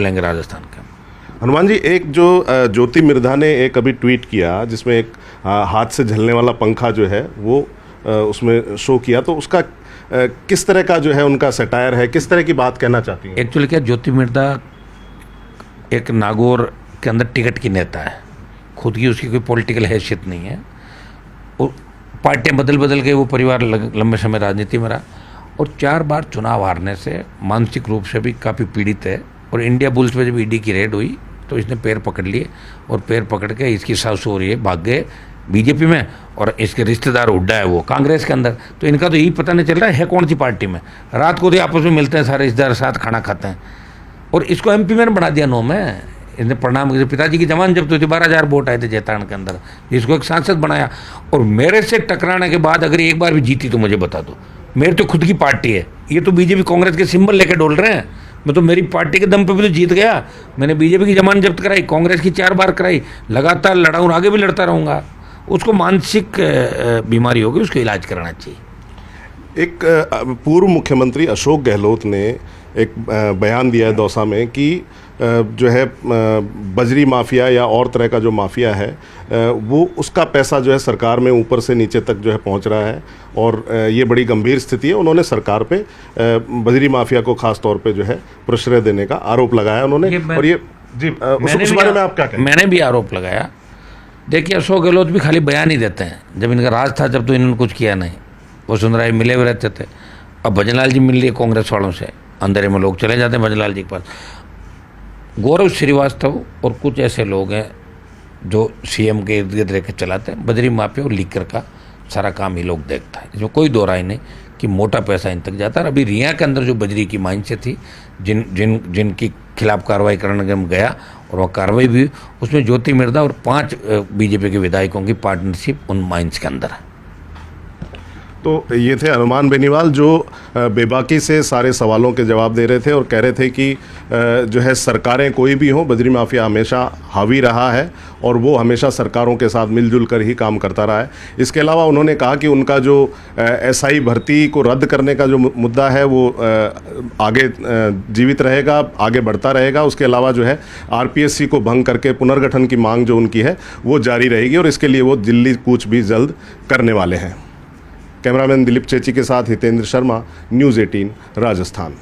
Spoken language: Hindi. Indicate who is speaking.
Speaker 1: लेंगे राजस्थान के।
Speaker 2: हनुमान जी, एक जो ज्योति मिर्धा ने एक अभी ट्वीट किया जिसमें एक हाथ से झलने वाला पंखा जो है वो उसमें शो किया, तो उसका किस तरह का जो है उनका सटायर है, किस तरह की बात कहना चाहती हैं?
Speaker 1: एक्चुअली क्या, ज्योति मिर्धा एक नागौर के अंदर टिकट की नेता है, खुद की उसकी कोई पॉलिटिकल हैसियत नहीं है। और पार्टियां बदल बदल के वो परिवार लंबे समय राजनीति में रहा और 4 बार चुनाव हारने से मानसिक रूप से भी काफ़ी पीड़ित है। और इंडिया बुल्स में जब ईडी की रेड हुई तो इसने पैर पकड़ लिए और पैर पकड़ के इसकी सासू और ये भाग गए बीजेपी में, और इसके रिश्तेदार उड्डा है वो कांग्रेस के अंदर। तो इनका तो यही पता नहीं चल रहा है कौन सी पार्टी में। रात को तो आपस में मिलते हैं सारे रिश्तेदार, साथ खाना खाते हैं। और इसको एमपी में बना दिया 9 में। इसने प्रणाम के पिताजी की जमान जब तो 12,000 वोट आए थे जैतारण के अंदर, इसको एक सांसद बनाया। और मेरे से टकराने के बाद अगर एक बार भी जीती तो मुझे बता दो, मेरी तो खुद की पार्टी है, ये तो बीजेपी कांग्रेस के सिंबल लेके डोल रहे हैं। मैं तो मेरी पार्टी के दम पे भी तो जीत गया। मैंने बीजेपी की जमान जब्त कराई, कांग्रेस की 4 बार कराई, लगातार लड़ा और आगे भी लड़ता रहूँगा। उसको मानसिक बीमारी होगी, उसको इलाज कराना चाहिए।
Speaker 2: एक पूर्व मुख्यमंत्री अशोक गहलोत ने एक बयान दिया है दौसा में कि जो है बजरी माफिया या और तरह का जो माफिया है वो उसका पैसा जो है सरकार में ऊपर से नीचे तक जो है पहुंच रहा है और ये बड़ी गंभीर स्थिति है। उन्होंने सरकार पे बजरी माफिया को खास तौर पे जो है प्रश्रय देने का आरोप लगाया उन्होंने। और ये जी उस बारे में आप क्या कहें?
Speaker 1: मैंने भी आरोप लगाया। देखिए, अशोक गहलोत भी खाली बयान ही देते हैं। जब इनका राज था जब तो इन्होंने कुछ किया नहीं, वो सुंदराई मिले हुए रहते थे। अब भजनलाल जी मिल लिए कांग्रेस वालों से, अंधेरे में लोग चले जाते हैं भजनलाल जी के पास। गौरव श्रीवास्तव और कुछ ऐसे लोग हैं जो सीएम के इर्द गिर्द रह चलाते हैं। बजरी माफिया और लीकर का सारा काम ही लोग देखता है, इसमें कोई दो राय नहीं कि मोटा पैसा इन तक जाता है। अभी रिया के अंदर जो बजरी की माइन से थी, जिनकी खिलाफ कार्रवाई करने में गया और वह कार्रवाई भी, उसमें ज्योति मिर्धा और 5 बीजेपी के विधायकों की पार्टनरशिप उन माइंस के अंदर है।
Speaker 2: तो ये थे हनुमान बेनीवाल जो बेबाकी से सारे सवालों के जवाब दे रहे थे और कह रहे थे कि जो है सरकारें कोई भी हों, बजरी माफिया हमेशा हावी रहा है और वो हमेशा सरकारों के साथ मिलजुल कर ही काम करता रहा है। इसके अलावा उन्होंने कहा कि उनका जो एसआई भर्ती को रद्द करने का जो मुद्दा है वो आगे जीवित रहेगा, आगे बढ़ता रहेगा। उसके अलावा जो है आरपीएससी को भंग करके पुनर्गठन की मांग जो उनकी है वो जारी रहेगी और इसके लिए वो दिल्ली कूच भी जल्द करने वाले हैं। कैमरामैन दिलीप चेची के साथ हितेंद्र शर्मा, न्यूज़ 18 राजस्थान।